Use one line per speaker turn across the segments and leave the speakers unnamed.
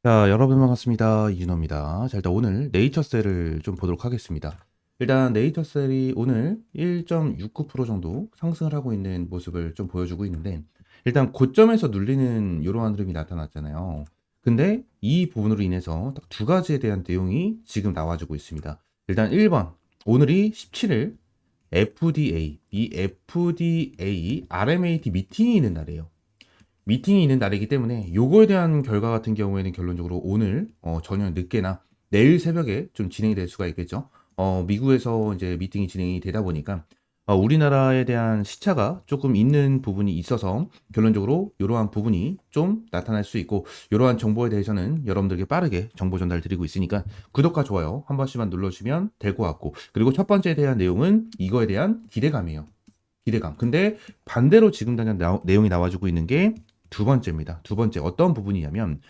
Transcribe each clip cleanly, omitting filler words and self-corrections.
자, 여러분 반갑습니다. 윤호입니다. 자, 일단 오늘 네이처셀을 좀 보도록 하겠습니다. 일단 네이처셀이 오늘 1.69% 정도 상승을 하고 있는 모습을 좀 보여주고 있는데, 일단 고점에서 눌리는 이러한 흐름이 나타났잖아요. 근데 이 부분으로 인해서 딱 두 가지에 대한 내용이 지금 나와주고 있습니다. 일단 1번, 오늘이 17일 FDA, 이 FDA RMAT 미팅이 있는 날이에요. 미팅이 있는 날이기 때문에 요거에 대한 결과 같은 경우에는 결론적으로 오늘 저녁 늦게나 내일 새벽에 좀 진행이 될 수가 있겠죠. 미국에서 이제 미팅이 진행이 되다 보니까 우리나라에 대한 시차가 조금 있는 부분이 있어서 결론적으로 이러한 부분이 좀 나타날 수 있고, 이러한 정보에 대해서는 여러분들에게 빠르게 정보 전달 드리고 있으니까 구독과 좋아요 한 번씩만 눌러주시면 될 것 같고, 그리고 첫 번째에 대한 내용은 이거에 대한 기대감이에요. 기대감. 근데 반대로 지금 당장 내용이 나와주고 있는 게 두 번째입니다. 두 번째 어떤 부분이냐면,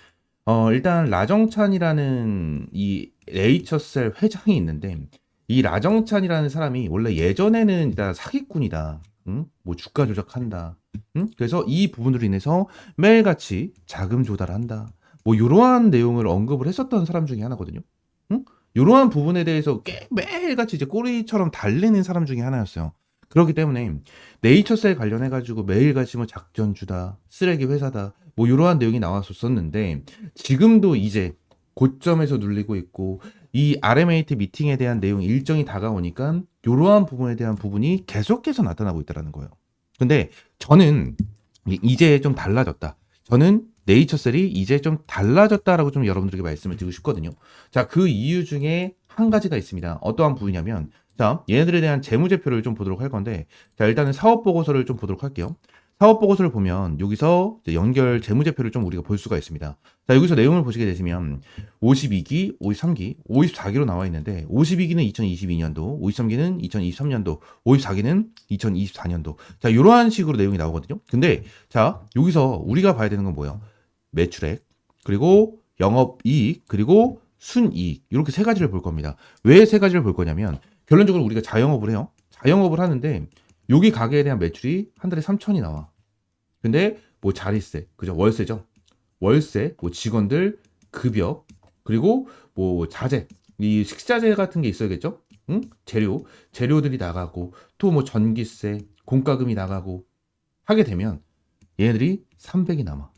일단 라정찬이라는 이 네이처셀 회장이 있는데, 이 라정찬이라는 사람이 원래 예전에는 일단 사기꾼이다. 응? 뭐 주가 조작한다. 응? 그래서 이 부분으로 인해서 매일같이 자금 조달한다. 뭐 이러한 내용을 언급을 했었던 사람 중에 하나거든요. 응? 이러한 부분에 대해서 매일같이 이제 꼬리처럼 달리는 사람 중에 하나였어요. 그렇기 때문에 네이처셀 관련해가지고 매일같이 뭐 작전주다, 쓰레기 회사다, 뭐 이러한 내용이 나왔었었는데, 지금도 이제 고점에서 눌리고 있고, 이 RMAT 미팅에 대한 내용 일정이 다가오니까 이러한 부분에 대한 부분이 계속해서 나타나고 있다는 거예요. 근데 저는 이제 좀 달라졌다. 저는 네이처셀이 이제 좀 달라졌다라고 좀 여러분들에게 말씀을 드리고 싶거든요. 자, 그 이유 중에 한 가지가 있습니다. 어떠한 부분이냐면, 자, 얘네들에 대한 재무제표를 좀 보도록 할 건데, 자, 일단은 사업 보고서를 좀 보도록 할게요. 사업 보고서를 보면 여기서 이제 연결 재무제표를 좀 우리가 볼 수가 있습니다. 자, 여기서 내용을 보시게 되시면 52기, 53기, 54기로 나와 있는데, 52기는 2022년도, 53기는 2023년도, 54기는 2024년도. 자, 이러한 식으로 내용이 나오거든요. 근데 자, 여기서 우리가 봐야 되는 건 뭐예요? 매출액, 그리고 영업이익, 그리고 순이익. 이렇게 세 가지를 볼 겁니다. 왜 세 가지를 볼 거냐면, 결론적으로 우리가 자영업을 해요. 자영업을 하는데 여기 가게에 대한 매출이 한 달에 3천이 나와. 근데 뭐 자리세, 그죠? 월세죠. 월세, 뭐 직원들 급여, 그리고 뭐 자재, 이 식자재 같은 게 있어야겠죠? 응? 재료들이 나가고, 또 뭐 전기세, 공과금이 나가고 하게 되면 얘네들이 300이 남아.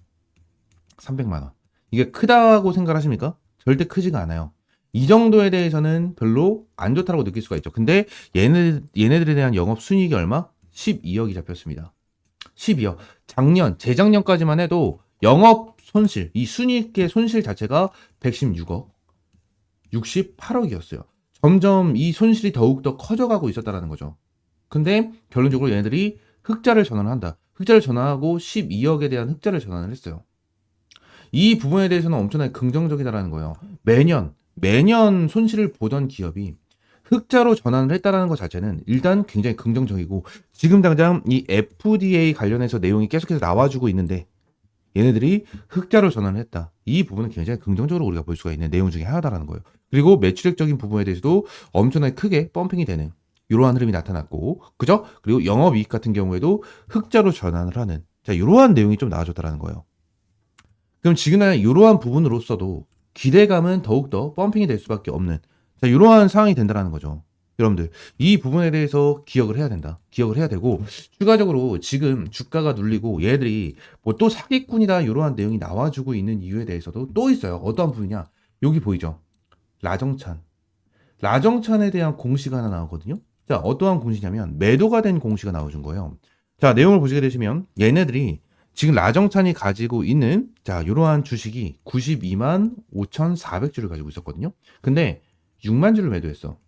300만 원. 이게 크다고 생각하십니까? 절대 크지가 않아요. 이 정도에 대해서는 별로 안 좋다고 느낄 수가 있죠. 근데 얘네들에 대한 영업 순이익이 얼마? 12억이 잡혔습니다. 12억. 재작년까지만 해도 영업 손실, 이 순이익의 손실 자체가 116억, 68억이었어요. 점점 이 손실이 더욱더 커져가고 있었다는 거죠. 근데 결론적으로 얘네들이 흑자를 전환을 한다. 흑자를 전환하고 12억에 대한 흑자를 전환을 했어요. 이 부분에 대해서는 엄청나게 긍정적이다라는 거예요. 매년 손실을 보던 기업이 흑자로 전환을 했다는 것 자체는 일단 굉장히 긍정적이고, 지금 당장 이 FDA 관련해서 내용이 계속해서 나와주고 있는데 얘네들이 흑자로 전환을 했다. 이 부분은 굉장히 긍정적으로 우리가 볼 수가 있는 내용 중에 하나다라는 거예요. 그리고 매출액적인 부분에 대해서도 엄청나게 크게 펌핑이 되는 이러한 흐름이 나타났고, 그죠? 그리고 영업이익 같은 경우에도 흑자로 전환을 하는, 자, 이러한 내용이 좀 나와줬다라는 거예요. 그럼 지금은 이러한 부분으로서도 기대감은 더욱더 펌핑이 될 수밖에 없는, 자, 이러한 상황이 된다는 거죠. 여러분들, 이 부분에 대해서 기억을 해야 된다. 기억을 해야 되고, 추가적으로 지금 주가가 눌리고 얘들이 뭐 또 사기꾼이다 이러한 내용이 나와주고 있는 이유에 대해서도 또 있어요. 어떠한 부분이냐? 여기 보이죠? 라정찬. 라정찬에 대한 공시가 하나 나오거든요. 자, 어떠한 공시냐면 매도가 된 공시가 나와준 거예요. 자, 내용을 보시게 되시면 얘네들이 지금 라정찬이 가지고 있는, 자, 이러한 주식이 92만 5,400주를 가지고 있었거든요. 근데 6만 주를 매도했어.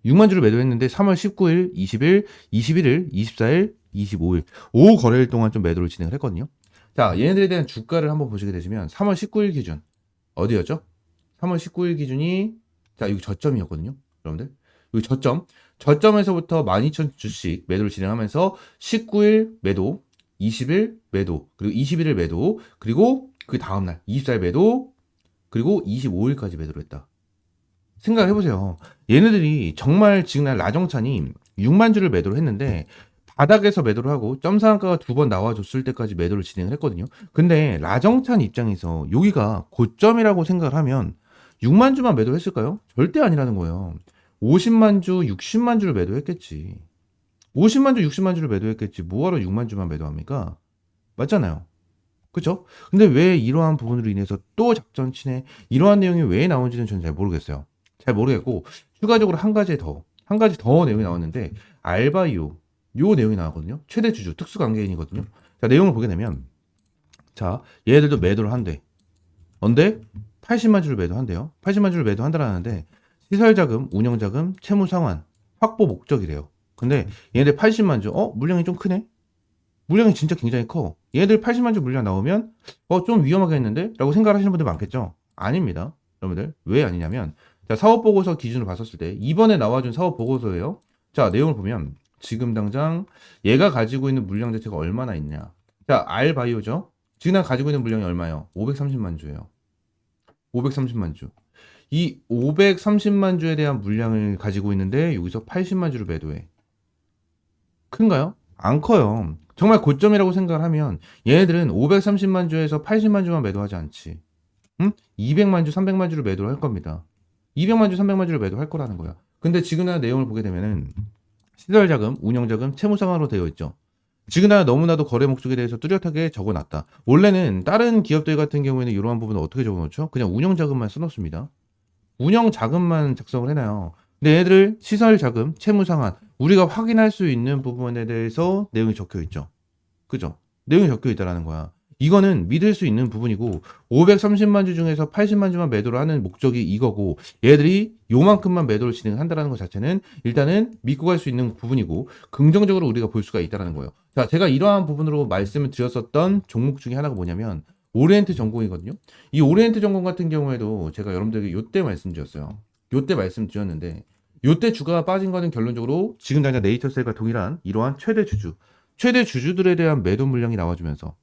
6만 주를 매도했는데 3월 19일, 20일, 21일, 24일, 25일 5거래일 동안 좀 매도를 진행을 했거든요. 자, 얘네들에 대한 주가를 한번 보시게 되시면 3월 19일 기준 어디였죠? 3월 19일 기준이, 자, 여기 저점이었거든요. 여러분들. 여기 저점에서부터 12,000주씩 매도를 진행하면서 19일 매도, 20일 매도, 그리고 21일 매도, 그리고 그 다음날 24일 매도, 그리고 25일까지 매도를 했다. 생각해보세요. 얘네들이 정말 지금 날 라정찬이 6만 주를 매도를 했는데 바닥에서 매도를 하고 점상한가가 2번 나와줬을 때까지 매도를 진행을 했거든요. 근데 라정찬 입장에서 여기가 고점이라고 생각을 하면 6만 주만 매도를 했을까요? 절대 아니라는 거예요. 50만 주, 60만 주를 매도했겠지. 50만 주, 60만 주를 매도했겠지. 뭐하러 6만 주만 매도합니까? 맞잖아요. 그쵸? 근데 왜 이러한 부분으로 인해서 또 작전 치네? 이러한 내용이 왜 나오는지는 저는 잘 모르겠어요. 잘 모르겠고, 추가적으로 한 가지 더 내용이 나왔는데, 알바이오, 요 내용이 나왔거든요. 최대 주주, 특수관계인이거든요. 자, 내용을 보게 되면, 자, 얘들도 매도를 한대. 언제? 80만 주를 매도한대요. 80만 주를 매도한다라는데, 시설자금, 운영자금, 채무상환, 확보 목적이래요. 근데 얘네들 80만 주, 물량이 좀 크네? 물량이 진짜 굉장히 커. 얘들 80만 주 물량 나오면 좀 위험하겠는데? 라고 생각을 하시는 분들 많겠죠? 아닙니다. 여러분들 왜 아니냐면 자, 사업보고서 기준으로 봤었을 때 이번에 나와준 사업보고서예요. 자, 내용을 보면 지금 당장 얘가 가지고 있는 물량 자체가 얼마나 있냐. 자, 알바이오죠. 지금 가지고 있는 물량이 얼마예요? 530만 주예요. 530만 주. 이 530만 주에 대한 물량을 가지고 있는데 여기서 80만 주를 매도해. 큰가요? 안 커요. 정말 고점이라고 생각을 하면 얘네들은 530만 주에서 80만 주만 매도하지 않지. 응? 200만 주, 300만 주를 매도를 할 겁니다. 200만 주, 300만 주를 매도할 거라는 거야. 근데 지그나 내용을 보게 되면은 시설자금, 운영자금, 채무상환으로 되어 있죠. 지그나 너무나도 거래 목적에 대해서 뚜렷하게 적어놨다. 원래는 다른 기업들 같은 경우에는 이러한 부분을 어떻게 적어놓죠? 그냥 운영자금만 써놓습니다. 운영 자금만 작성을 해놔요. 근데 얘들 시설 자금, 채무 상환 우리가 확인할 수 있는 부분에 대해서 내용이 적혀 있죠. 그죠? 내용이 적혀 있다라는 거야. 이거는 믿을 수 있는 부분이고 530만 주 중에서 80만 주만 매도를 하는 목적이 이거고 얘들이 요만큼만 매도를 진행한다라는 것 자체는 일단은 믿고 갈 수 있는 부분이고 긍정적으로 우리가 볼 수가 있다라는 거예요. 자, 제가 이러한 부분으로 말씀을 드렸었던 종목 중에 하나가 뭐냐면 오리엔트 전공이거든요. 이 오리엔트 전공 같은 경우에도 제가 여러분들에게 요때 말씀드렸어요. 요때 말씀드렸는데 요때 주가가 빠진 거는 결론적으로 지금 당장 네이처셀과 동일한 이러한 최대 주주들에 대한 매도 물량이 나와주면서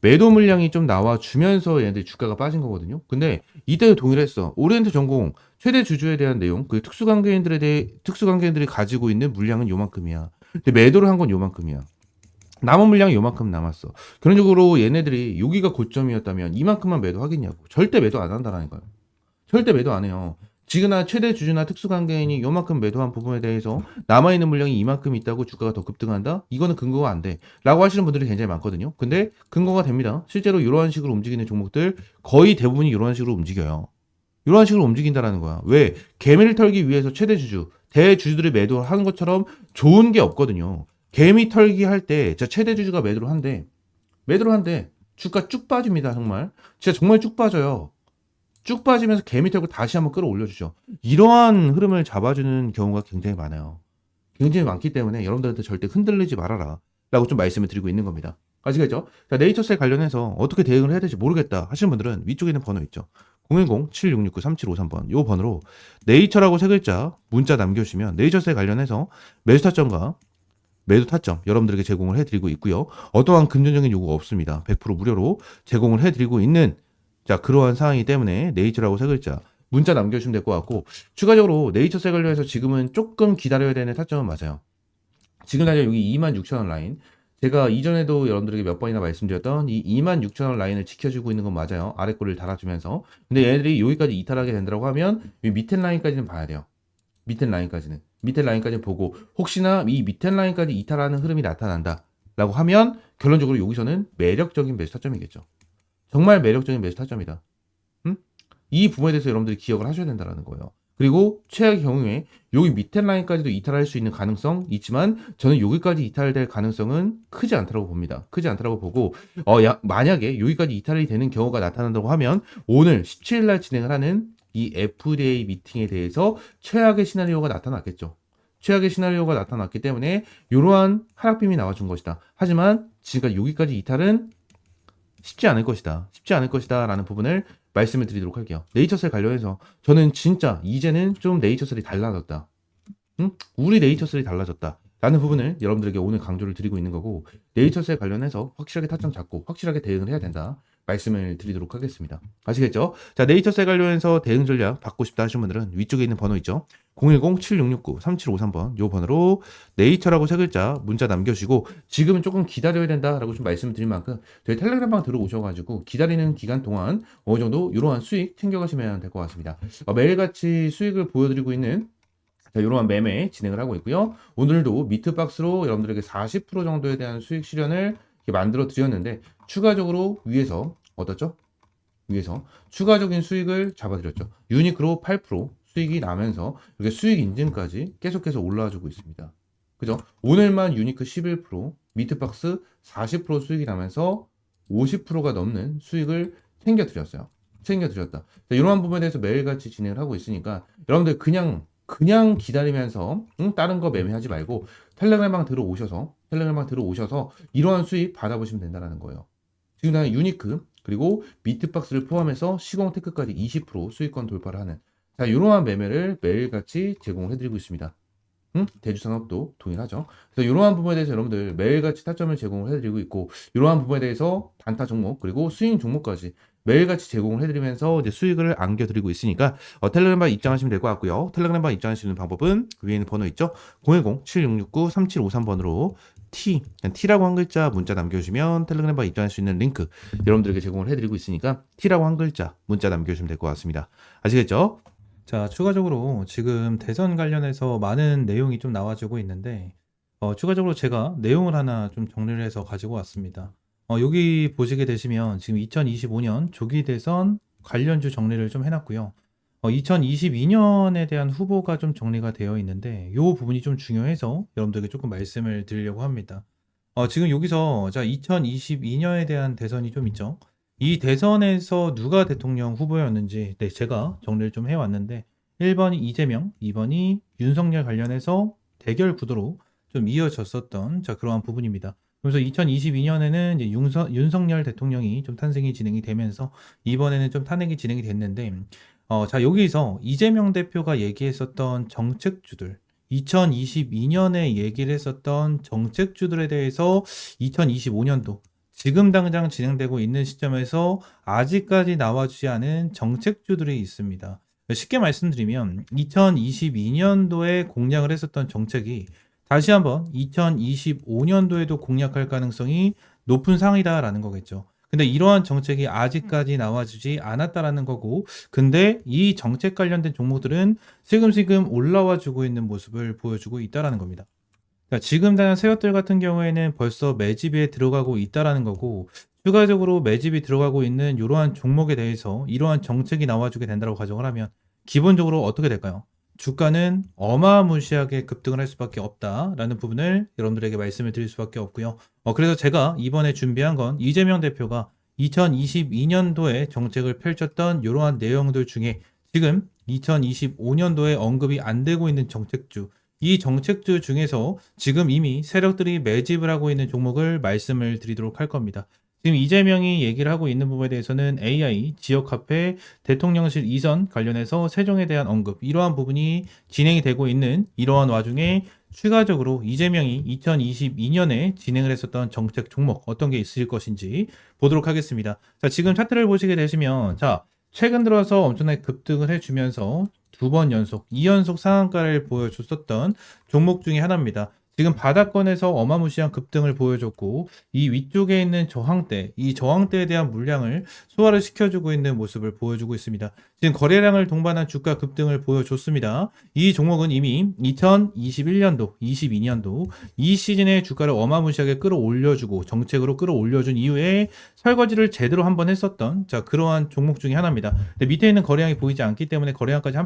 매도 물량이 좀 나와주면서 얘네들 주가가 빠진 거거든요. 근데 이때도 동일했어. 오리엔트 전공 최대 주주에 대한 내용, 그 특수관계인들이 가지고 있는 물량은 요만큼이야. 근데 매도를 한 건 요만큼이야. 남은 물량이 요만큼 남았어. 결론적으로 얘네들이 여기가 고점이었다면 이만큼만 매도하겠냐고. 절대 매도 안 한다라니까요. 절대 매도 안 해요. 지금나 최대 주주나 특수관계인이 요만큼 매도한 부분에 대해서 남아있는 물량이 이만큼 있다고 주가가 더 급등한다? 이거는 근거가 안 돼. 라고 하시는 분들이 굉장히 많거든요. 근데 근거가 됩니다. 실제로 이러한 식으로 움직이는 종목들 거의 대부분이 이러한 식으로 움직여요. 이러한 식으로 움직인다라는 거야. 왜? 개미를 털기 위해서 최대 주주, 대주주들이 매도하는 것처럼 좋은 게 없거든요. 개미 털기 할 때, 최대 주주가 매도를 한대. 주가 쭉 빠집니다, 정말. 진짜 정말 쭉 빠져요. 쭉 빠지면서 개미 털고 다시 한번 끌어올려주죠. 이러한 흐름을 잡아주는 경우가 굉장히 많아요. 굉장히 많기 때문에 여러분들한테 절대 흔들리지 말아라. 라고 좀 말씀을 드리고 있는 겁니다. 아시겠죠? 자, 네이처셀 관련해서 어떻게 대응을 해야 될지 모르겠다 하시는 분들은 위쪽에 있는 번호 있죠. 010-7669-3753번 요 번호로 네이처라고 세 글자 문자 남겨주시면 네이처셀 관련해서 매수 타점과 매도 타점 여러분들에게 제공을 해드리고 있고요. 어떠한 금전적인 요구가 없습니다. 100% 무료로 제공을 해드리고 있는 자 그러한 상황이기 때문에 네이처라고 세 글자 문자 남겨주시면 될 것 같고 추가적으로 네이처셀 관련해서 지금은 조금 기다려야 되는 타점은 맞아요. 지금 당장 여기 26,000원 라인 제가 이전에도 여러분들에게 몇 번이나 말씀드렸던 이 26,000원 라인을 지켜주고 있는 건 맞아요. 아래 꼬리를 달아주면서 근데 얘네들이 여기까지 이탈하게 된다고 하면 이 밑에 라인까지는 봐야 돼요. 밑에 라인까지 보고 혹시나 이 밑에 라인까지 이탈하는 흐름이 나타난다 라고 하면 결론적으로 여기서는 매력적인 매수 타점이겠죠. 정말 매력적인 매수 타점이다. 이 부분에 대해서 여러분들이 기억을 하셔야 된다는 거예요. 그리고 최악의 경우에 여기 밑에 라인까지도 이탈할 수 있는 가능성 있지만 저는 여기까지 이탈될 가능성은 크지 않다고 봅니다. 크지 않다고 보고 만약에 여기까지 이탈이 되는 경우가 나타난다고 하면 오늘 17일 날 진행을 하는 이 FDA 미팅에 대해서 최악의 시나리오가 나타났겠죠. 최악의 시나리오가 나타났기 때문에 이러한 하락빔이 나와준 것이다. 하지만 지금까지 여기까지 이탈은 쉽지 않을 것이다 라는 부분을 말씀을 드리도록 할게요. 네이처셀 관련해서 저는 진짜 이제는 좀 네이처셀이 달라졌다. 우리 네이처셀이 달라졌다. 라는 부분을 여러분들에게 오늘 강조를 드리고 있는 거고 네이처셀 관련해서 확실하게 타점 잡고 확실하게 대응을 해야 된다. 말씀을 드리도록 하겠습니다. 아시겠죠? 자, 네이처셀 관련해서 대응 전략 받고 싶다 하시는 분들은 위쪽에 있는 번호 있죠? 010-7669-3753번 요 번호로 네이처라고 세 글자 문자 남겨주시고 지금은 조금 기다려야 된다라고 좀 말씀드릴 만큼 저희 텔레그램방 들어오셔가지고 기다리는 기간 동안 어느 정도 이러한 수익 챙겨가시면 될 것 같습니다. 매일같이 수익을 보여드리고 있는 이러한 매매 진행을 하고 있고요. 오늘도 미트박스로 여러분들에게 40% 정도에 대한 수익 실현을 만들어 드렸는데 추가적으로 위에서 얻었죠? 위에서 추가적인 수익을 잡아드렸죠. 유니크로 8% 수익이 나면서 이렇게 수익 인증까지 계속해서 올라와주고 있습니다. 그죠? 오늘만 유니크 11%, 미트박스 40% 수익이 나면서 50%가 넘는 수익을 챙겨드렸어요. 챙겨드렸다. 자, 이러한 부분에 대해서 매일같이 진행을 하고 있으니까 여러분들 그냥 기다리면서 다른 거 매매하지 말고 텔레그램방 들어오셔서 이러한 수익 받아보시면 된다는 거예요. 지금 나는 유니크 그리고 미트박스를 포함해서 시공테크까지 20% 수익권 돌파를 하는 자 이러한 매매를 매일같이 제공을 해드리고 있습니다. 대주산업도 동일하죠. 그래서 이러한 부분에 대해서 여러분들 매일같이 타점을 제공을 해드리고 있고 이러한 부분에 대해서 단타 종목 그리고 스윙 종목까지 매일같이 제공을 해드리면서 이제 수익을 안겨드리고 있으니까 텔레그램방 입장하시면 될 것 같고요. 텔레그램방 입장하시는 방법은 위에 있는 번호 있죠? 010-7669-3753번으로 T라고 한 글자 문자 남겨주시면 텔레그램방 입장할 수 있는 링크 여러분들에게 제공을 해드리고 있으니까 T라고 한 글자 문자 남겨주시면 될 것 같습니다. 아시겠죠?
자, 추가적으로 지금 대선 관련해서 많은 내용이 좀 나와주고 있는데, 추가적으로 제가 내용을 하나 좀 정리를 해서 가지고 왔습니다. 여기 보시게 되시면 지금 2025년 조기 대선 관련주 정리를 좀 해놨고요. 2022년에 대한 후보가 좀 정리가 되어 있는데, 이 부분이 좀 중요해서 여러분들에게 조금 말씀을 드리려고 합니다. 지금 여기서 자, 2022년에 대한 대선이 좀 있죠. 이 대선에서 누가 대통령 후보였는지 네, 제가 정리를 좀 해왔는데 1번이 이재명, 2번이 윤석열 관련해서 대결 구도로 좀 이어졌었던 자, 그러한 부분입니다. 그래서 2022년에는 이제 윤석열 대통령이 좀 탄생이 진행이 되면서 이번에는 좀 탄핵이 진행이 됐는데 자, 여기서 이재명 대표가 얘기했었던 정책주들 2022년에 얘기를 했었던 정책주들에 대해서 2025년도 지금 당장 진행되고 있는 시점에서 아직까지 나와주지 않은 정책주들이 있습니다. 쉽게 말씀드리면 2022년도에 공약을 했었던 정책이 다시 한번 2025년도에도 공약할 가능성이 높은 상황이다라는 거겠죠. 근데 이러한 정책이 아직까지 나와주지 않았다라는 거고, 근데 이 정책 관련된 종목들은 슬금슬금 올라와 주고 있는 모습을 보여주고 있다라는 겁니다. 그러니까 지금 당장 새것들 같은 경우에는 벌써 매집에 들어가고 있다라는 거고, 추가적으로 매집이 들어가고 있는 이러한 종목에 대해서 이러한 정책이 나와주게 된다고 가정을 하면 기본적으로 어떻게 될까요? 주가는 어마무시하게 급등을 할 수밖에 없다라는 부분을 여러분들에게 말씀을 드릴 수밖에 없고요. 그래서 제가 이번에 준비한 건 이재명 대표가 2022년도에 정책을 펼쳤던 이러한 내용들 중에 지금 2025년도에 언급이 안 되고 있는 정책주, 이 정책주 중에서 지금 이미 세력들이 매집을 하고 있는 종목을 말씀을 드리도록 할 겁니다. 지금 이재명이 얘기를 하고 있는 부분에 대해서는 AI, 지역화폐, 대통령실 이전 관련해서 세종에 대한 언급, 이러한 부분이 진행이 되고 있는 이러한 와중에 추가적으로 이재명이 2022년에 진행을 했었던 정책 종목 어떤 게 있을 것인지 보도록 하겠습니다. 자, 지금 차트를 보시게 되시면 자, 최근 들어서 엄청나게 급등을 해주면서 두 번 연속, 2연속 상한가를 보여줬었던 종목 중에 하나입니다. 지금 바닥권에서 어마무시한 급등을 보여줬고 이 위쪽에 있는 저항대, 이 저항대에 대한 물량을 소화를 시켜주고 있는 모습을 보여주고 있습니다. 지금 거래량을 동반한 주가 급등을 보여줬습니다. 이 종목은 이미 2021년도, 22년도 이 시즌에 주가를 어마무시하게 끌어올려주고 정책으로 끌어올려준 이후에 설거지를 제대로 한번 했었던 자 그러한 종목 중에 하나입니다. 근데 밑에 있는 거래량이 보이지 않기 때문에 거래량까지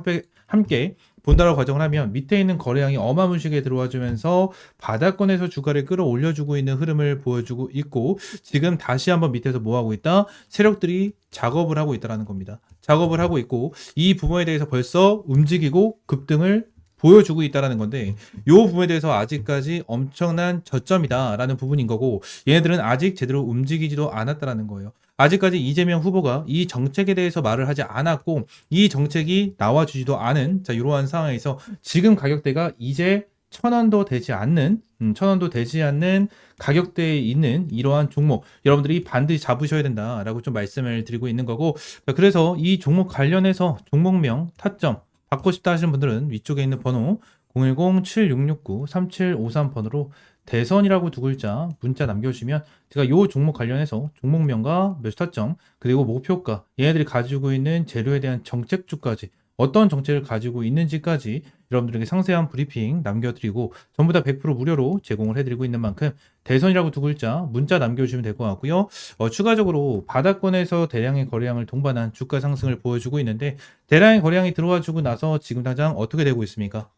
함께 본다라고 가정을 하면 밑에 있는 거래량이 어마무시하게 들어와주면서 바닥권에서 주가를 끌어올려주고 있는 흐름을 보여주고 있고 지금 다시 한번 밑에서 뭐하고 있다? 세력들이 작업을 하고 있다는 겁니다. 작업을 하고 있고 이 부분에 대해서 벌써 움직이고 급등을 보여주고 있다는 건데 이 부분에 대해서 아직까지 엄청난 저점이다라는 부분인 거고 얘네들은 아직 제대로 움직이지도 않았다는 거예요. 아직까지 이재명 후보가 이 정책에 대해서 말을 하지 않았고 이 정책이 나와주지도 않은 자 이러한 상황에서 지금 가격대가 이제 1,000원도 되지 않는 1,000원도 되지 않는 가격대에 있는 이러한 종목 여러분들이 반드시 잡으셔야 된다라고 좀 말씀을 드리고 있는 거고, 그래서 이 종목 관련해서 종목명 타점 받고 싶다 하시는 분들은 위쪽에 있는 번호 010-7669-3753번으로 대선이라고 두 글자 문자 남겨주시면 제가 요 종목 관련해서 종목명과 매수 타점 그리고 목표가 얘네들이 가지고 있는 재료에 대한 정책주까지 어떤 정책을 가지고 있는지까지 여러분들에게 상세한 브리핑 남겨드리고 전부 다 100% 무료로 제공을 해드리고 있는 만큼 대선이라고 두 글자 문자 남겨주시면 될 것 같고요. 추가적으로 바닥권에서 대량의 거래량을 동반한 주가 상승을 보여주고 있는데 대량의 거래량이 들어와주고 나서 지금 당장 어떻게 되고 있습니까?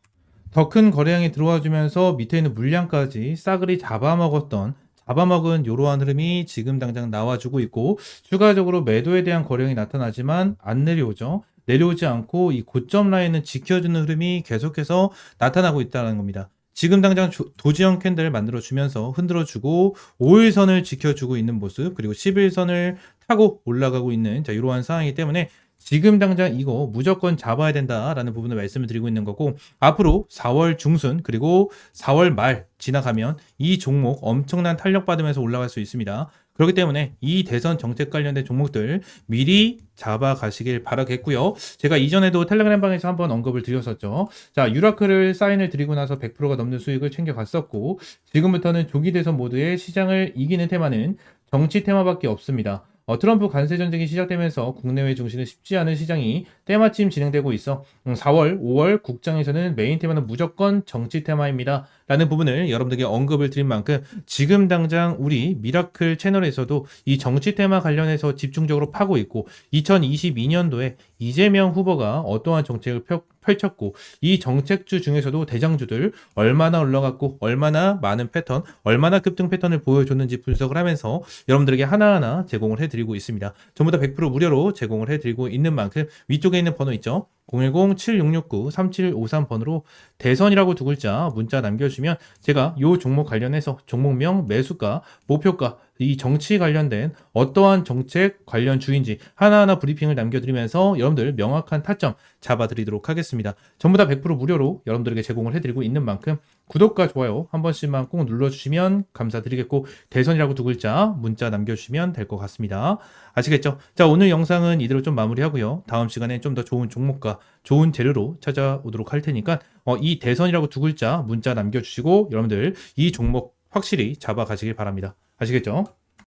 더 큰 거래량이 들어와주면서 밑에 있는 물량까지 싸그리 잡아먹은 이러한 흐름이 지금 당장 나와주고 있고, 추가적으로 매도에 대한 거래량이 나타나지만 안 내려오죠. 내려오지 않고 이 고점 라인은 지켜주는 흐름이 계속해서 나타나고 있다는 겁니다. 지금 당장 도지형 캔들 만들어주면서 흔들어주고 5일선을 지켜주고 있는 모습, 그리고 10일선을 타고 올라가고 있는 이러한 상황이기 때문에 지금 당장 이거 무조건 잡아야 된다라는 부분을 말씀을 드리고 있는 거고, 앞으로 4월 중순 그리고 4월 말 지나가면 이 종목 엄청난 탄력받으면서 올라갈 수 있습니다. 그렇기 때문에 이 대선 정책 관련된 종목들 미리 잡아가시길 바라겠고요. 제가 이전에도 텔레그램 방에서 한번 언급을 드렸었죠. 자, 유라클을 사인을 드리고 나서 100%가 넘는 수익을 챙겨갔었고, 지금부터는 조기 대선 모드의 시장을 이기는 테마는 정치 테마밖에 없습니다. 트럼프 관세 전쟁이 시작되면서 국내외 중심은 쉽지 않은 시장이 때마침 진행되고 있어 4월, 5월 국장에서는 메인 테마는 무조건 정치 테마입니다. 라는 부분을 여러분들에게 언급을 드린 만큼 지금 당장 우리 미라클 채널에서도 이 정치 테마 관련해서 집중적으로 파고 있고, 2022년도에 이재명 후보가 어떠한 정책을 펼쳤고 이 정책주 중에서도 대장주들 얼마나 올라갔고 얼마나 많은 패턴, 얼마나 급등 패턴을 보여줬는지 분석을 하면서 여러분들에게 하나하나 제공을 해드리고 있습니다. 전부 다 100% 무료로 제공을 해드리고 있는 만큼 위쪽에 있는 번호 있죠? 010-7669-3753번으로 대선이라고 두 글자 문자 남겨주시면 제가 요 종목 관련해서 종목명, 매수가, 목표가, 이 정치 관련된 어떠한 정책 관련 주인지 하나하나 브리핑을 남겨드리면서 여러분들 명확한 타점 잡아드리도록 하겠습니다. 전부 다 100% 무료로 여러분들에게 제공을 해드리고 있는 만큼 구독과 좋아요 한 번씩만 꼭 눌러주시면 감사드리겠고, 대선이라고 두 글자 문자 남겨주시면 될 것 같습니다. 아시겠죠? 자, 오늘 영상은 이대로 좀 마무리하고요. 다음 시간에 좀 더 좋은 종목과 좋은 재료로 찾아오도록 할 테니까 이 대선이라고 두 글자 문자 남겨주시고 여러분들 이 종목 확실히 잡아가시길 바랍니다. 아시겠죠?